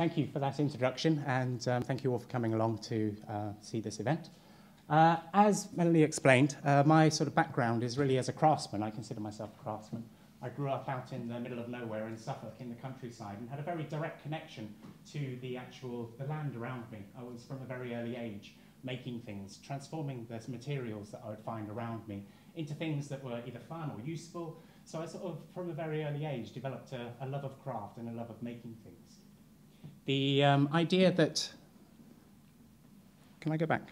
thank you for that introduction, and thank you all for coming along to see this event. As Melanie explained, my sort of background is really as a craftsman. I consider myself a craftsman. I grew up out in the middle of nowhere in Suffolk in the countryside and had a very direct connection to the land around me. I was from a very early age making things, transforming the materials that I would find around me into things that were either fun or useful. So I sort of, from a very early age, developed a love of craft and a love of making things. The idea that... Can I go back?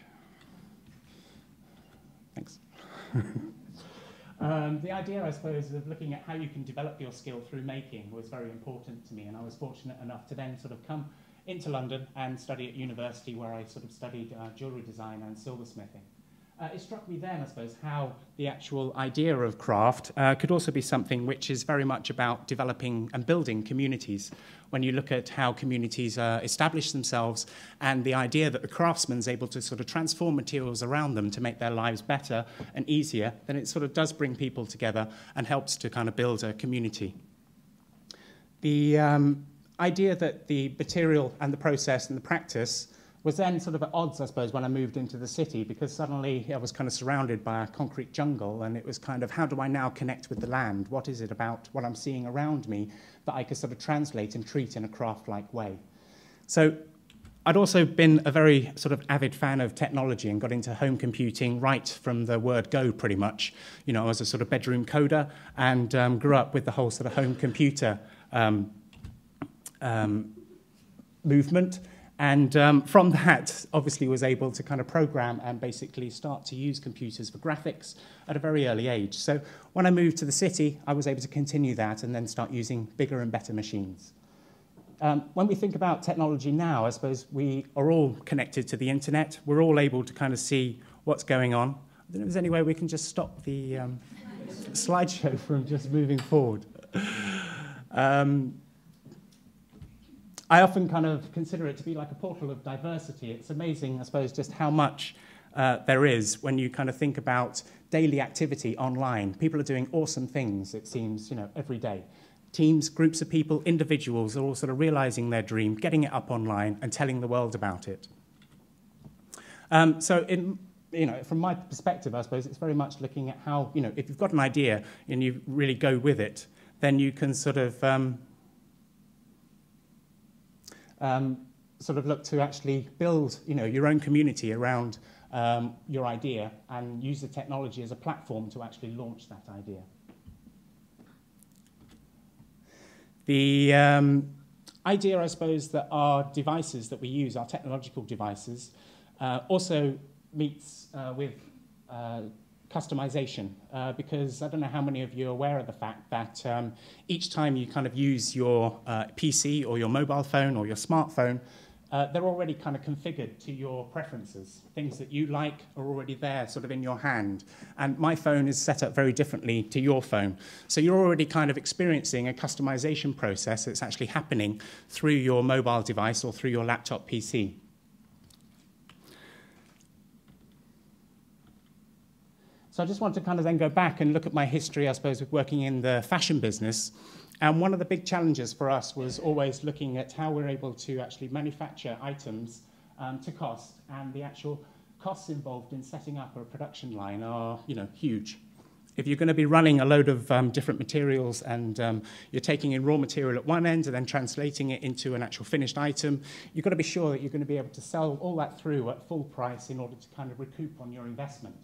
Thanks. The idea, I suppose, of looking at how you can develop your skill through making was very important to me, and I was fortunate enough to then sort of come into London and study at university, where I sort of studied jewellery design and silversmithing. It struck me then, I suppose, how the actual idea of craft could also be something which is very much about developing and building communities. When you look at how communities establish themselves and the idea that the craftsman's able to sort of transform materials around them to make their lives better and easier, then it sort of does bring people together and helps to kind of build a community. The idea that the material and the process and the practice was then sort of at odds, I suppose, when I moved into the city, because suddenly I was kind of surrounded by a concrete jungle, and it was kind of, how do I now connect with the land? What is it about what I'm seeing around me that I could sort of translate and treat in a craft-like way? So I'd also been a very sort of avid fan of technology and got into home computing right from the word go, pretty much. You know, I was a sort of bedroom coder and grew up with the whole sort of home computer movement. And from that, obviously, was able to kind of program and basically start to use computers for graphics at a very early age. So when I moved to the city, I was able to continue that and then start using bigger and better machines. When we think about technology now, I suppose we are all connected to the internet. We're all able to kind of see what's going on. I don't know if there's any way we can just stop the slideshow from just moving forward. I often kind of consider it to be like a portal of diversity. It's amazing, I suppose, just how much there is when you kind of think about daily activity online. People are doing awesome things, it seems, you know, every day. Teams, groups of people, individuals are all sort of realizing their dream, getting it up online and telling the world about it. So from my perspective, I suppose, it's very much looking at how, you know, if you've got an idea and you really go with it, then you can sort of look to actually build, you know, your own community around your idea and use the technology as a platform to actually launch that idea. The idea, I suppose, that our devices that we use, our technological devices, also meets with customization, because I don't know how many of you are aware of the fact that each time you kind of use your PC or your mobile phone or your smartphone, they're already kind of configured to your preferences. Things that you like are already there sort of in your hand. And my phone is set up very differently to your phone. So you're already kind of experiencing a customization process that's actually happening through your mobile device or through your laptop PC. So I just want to kind of then go back and look at my history, I suppose, with working in the fashion business. And one of the big challenges for us was always looking at how we're able to actually manufacture items to cost. And the actual costs involved in setting up a production line are, you know, huge. If you're going to be running a load of different materials and you're taking in raw material at one end and then translating it into an actual finished item, you've got to be sure that you're going to be able to sell all that through at full price in order to kind of recoup on your investment.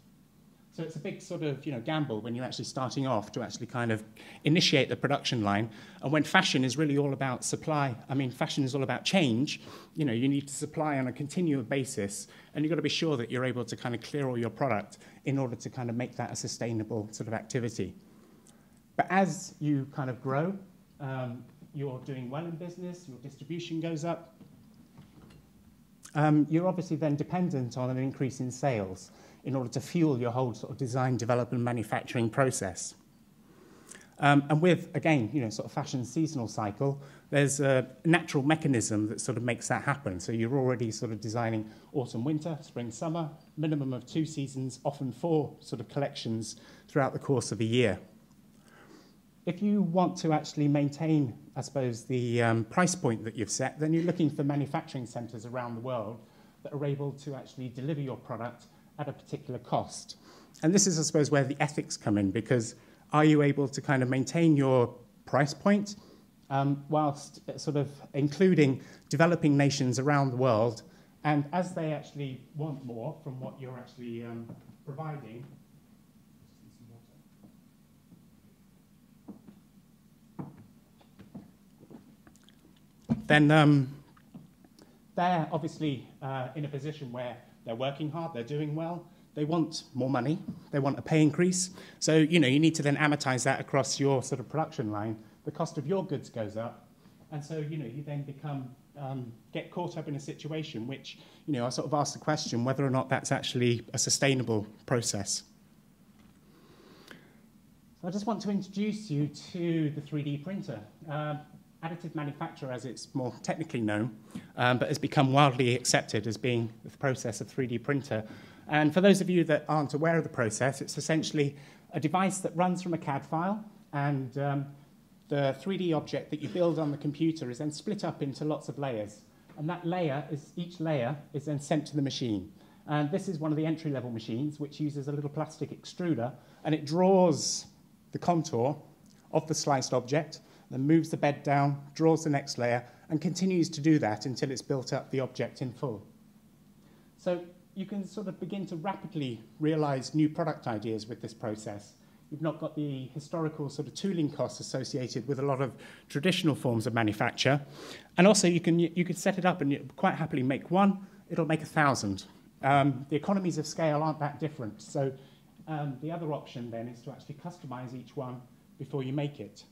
So it's a big sort of, you know, gamble when you're actually starting off to actually kind of initiate the production line. And when fashion is really all about supply, I mean, fashion is all about change, you know, you need to supply on a continual basis, and you've got to be sure that you're able to kind of clear all your product in order to kind of make that a sustainable sort of activity. But as you kind of grow, you're doing well in business, your distribution goes up, you're obviously then dependent on an increase in sales in order to fuel your whole sort of design, development, manufacturing process. And with, again, you know, sort of fashion seasonal cycle, there's a natural mechanism that sort of makes that happen. So you're already sort of designing autumn, winter, spring, summer, minimum of 2 seasons, often 4 sort of collections throughout the course of a year. if you want to actually maintain, I suppose, the price point that you've set, then you're looking for manufacturing centres around the world that are able to actually deliver your product at a particular cost. And this is, I suppose, where the ethics come in, because are you able to kind of maintain your price point whilst sort of including developing nations around the world, and as they actually want more from what you're actually providing, then they're obviously in a position where they're working hard, they're doing well, they want more money, they want a pay increase. So, you know, you need to then amortize that across your sort of production line. The cost of your goods goes up. And so, you know, you then become, get caught up in a situation which, you know, I sort of ask the question whether or not that's actually a sustainable process. So I just want to introduce you to the 3D printer. Additive manufacture, as it's more technically known, but has become widely accepted as being the process of 3D printer. And for those of you that aren't aware of the process, it's essentially a device that runs from a CAD file, and the 3D object that you build on the computer is then split up into lots of layers. And that layer is, each layer is then sent to the machine. And this is one of the entry-level machines, which uses a little plastic extruder, and it draws the contour of the sliced object, then moves the bed down, draws the next layer, and continues to do that until it's built up the object in full. So you can sort of begin to rapidly realize new product ideas with this process. You've not got the historical sort of tooling costs associated with a lot of traditional forms of manufacture. And also you could set it up and you quite happily make one, it'll make 1,000. The economies of scale aren't that different. So the other option then is to actually customize each one before you make it.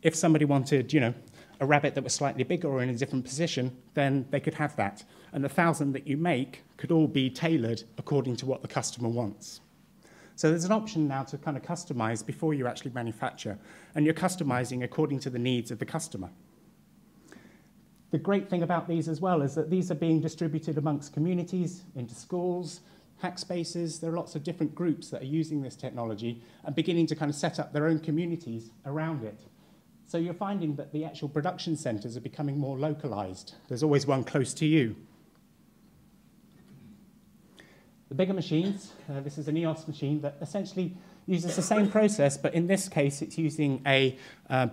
If somebody wanted, you know, a rabbit that was slightly bigger or in a different position, then they could have that. And the 1,000 that you make could all be tailored according to what the customer wants. So there's an option now to kind of customize before you actually manufacture, and you're customizing according to the needs of the customer. The great thing about these as well is that these are being distributed amongst communities, into schools, hack spaces. There are lots of different groups that are using this technology and beginning to kind of set up their own communities around it. So you're finding that the actual production centres are becoming more localised. There's always one close to you. The bigger machines, this is an EOS machine that essentially uses the same process, but in this case it's using a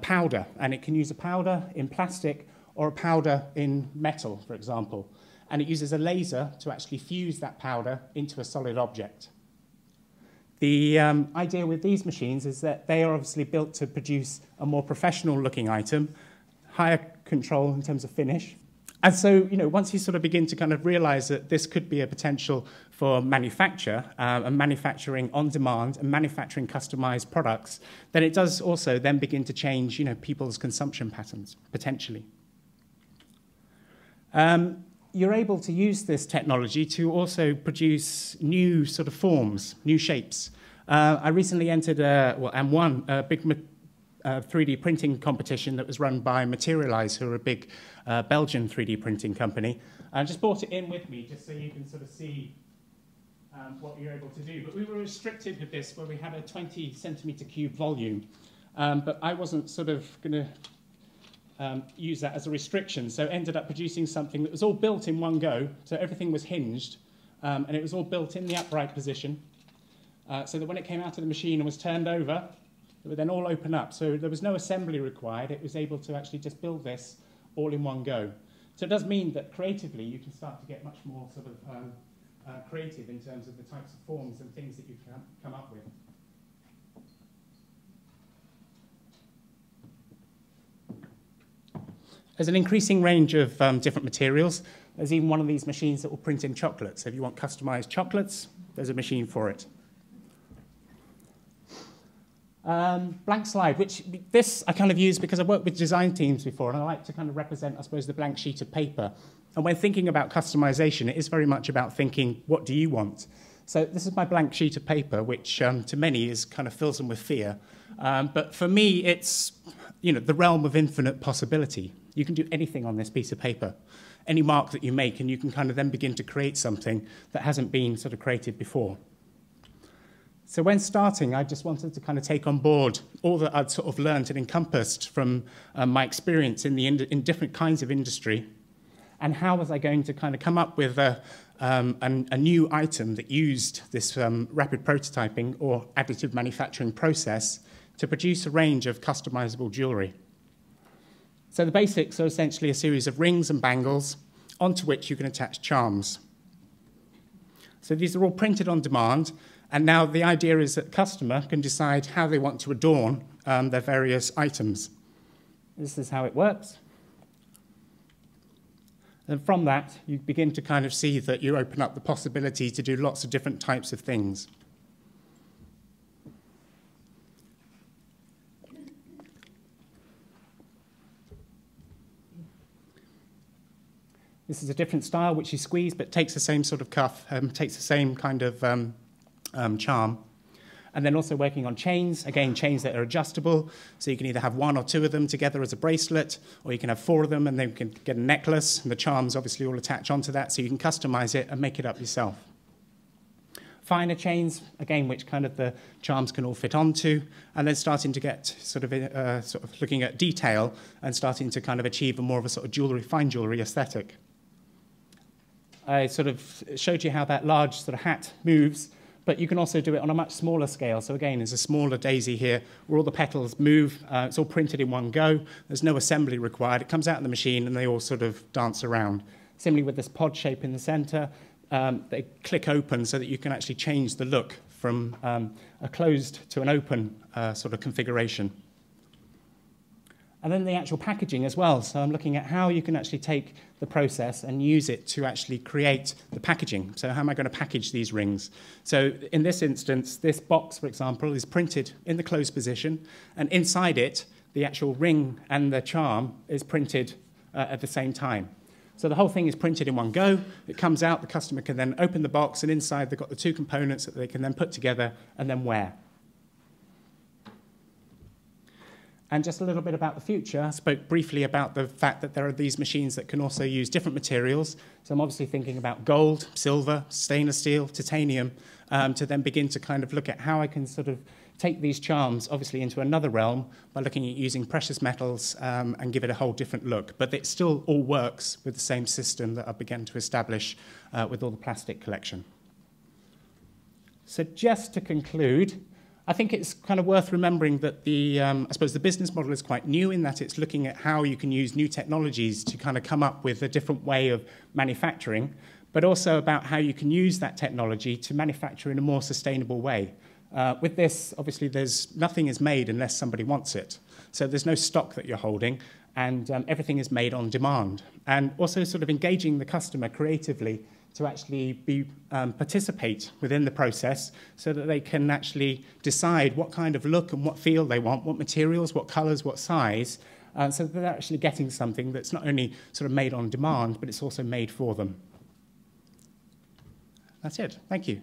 powder, and it can use a powder in plastic or a powder in metal, for example. And it uses a laser to actually fuse that powder into a solid object. The idea with these machines is that they are obviously built to produce a more professional looking item, higher control in terms of finish. And so, you know, once you sort of begin to kind of realize that this could be a potential for manufacture and manufacturing on demand and manufacturing customized products, then it does also then begin to change, you know, people's consumption patterns, potentially. You're able to use this technology to also produce new sort of forms, new shapes. I recently entered and won a big 3D printing competition that was run by Materialise, who are a big Belgian 3D printing company. I just brought it in with me just so you can sort of see what you're able to do. But we were restricted with this where we had a 20 centimetre cube volume. But I wasn't sort of going to use that as a restriction, so ended up producing something that was all built in one go, so everything was hinged, and it was all built in the upright position, so that when it came out of the machine and was turned over, it would then all open up. So there was no assembly required. It was able to actually just build this all in one go. So it does mean that creatively you can start to get much more sort of creative in terms of the types of forms and things that you can come up with. There's an increasing range of different materials. There's even one of these machines that will print in chocolates. If you want customized chocolates, there's a machine for it. Blank slide, which this I kind of use because I've worked with design teams before, and I like to kind of represent, I suppose, the blank sheet of paper. And when thinking about customization, it is very much about thinking, what do you want? So this is my blank sheet of paper, which to many is kind of fills them with fear. But for me, it's, you know, the realm of infinite possibility. You can do anything on this piece of paper, any mark that you make, and you can kind of then begin to create something that hasn't been sort of created before. So when starting, I just wanted to kind of take on board all that I'd sort of learned and encompassed from my experience in different kinds of industry, and how was I going to kind of come up with a new item that used this rapid prototyping or additive manufacturing process to produce a range of customizable jewellery. So the basics are essentially a series of rings and bangles onto which you can attach charms. So these are all printed on demand, and now the idea is that the customer can decide how they want to adorn their various items. This is how it works. And from that, you begin to kind of see that you open up the possibility to do lots of different types of things. This is a different style, which you squeeze, but takes the same sort of cuff, takes the same kind of charm. And then also working on chains, again, chains that are adjustable, so you can either have one or two of them together as a bracelet, or you can have four of them and then you can get a necklace, and the charms obviously all attach onto that, so you can customize it and make it up yourself. Finer chains, again, which kind of the charms can all fit onto, and then starting to get sort of looking at detail and starting to kind of achieve a more of a sort of jewellery, fine jewellery aesthetic. I sort of showed you how that large sort of hat moves, but you can also do it on a much smaller scale. So again, there's a smaller daisy here where all the petals move. It's all printed in one go. There's no assembly required. It comes out of the machine and they all sort of dance around. Similarly with this pod shape in the center, they click open so that you can actually change the look from a closed to an open sort of configuration. And then the actual packaging as well. So I'm looking at how you can actually take the process and use it to actually create the packaging. So how am I going to package these rings? So in this instance, this box, for example, is printed in the closed position, and inside it, the actual ring and the charm is printed at the same time. So the whole thing is printed in one go. It comes out, the customer can then open the box, and inside they've got the two components that they can then put together and then wear. And just a little bit about the future. I spoke briefly about the fact that there are these machines that can also use different materials. So I'm obviously thinking about gold, silver, stainless steel, titanium, to then begin to kind of look at how I can sort of take these charms, obviously, into another realm by looking at using precious metals and give it a whole different look. But it still all works with the same system that I began to establish with all the plastic collection. So just to conclude, I think it's kind of worth remembering that I suppose the business model is quite new in that it's looking at how you can use new technologies to kind of come up with a different way of manufacturing, but also about how you can use that technology to manufacture in a more sustainable way. With this, obviously, nothing is made unless somebody wants it. So there's no stock that you're holding, and everything is made on demand. And also sort of engaging the customer creatively to actually participate within the process so that they can actually decide what kind of look and what feel they want, what materials, what colours, what size, so that they're actually getting something that's not only sort of made on demand, but it's also made for them. That's it. Thank you.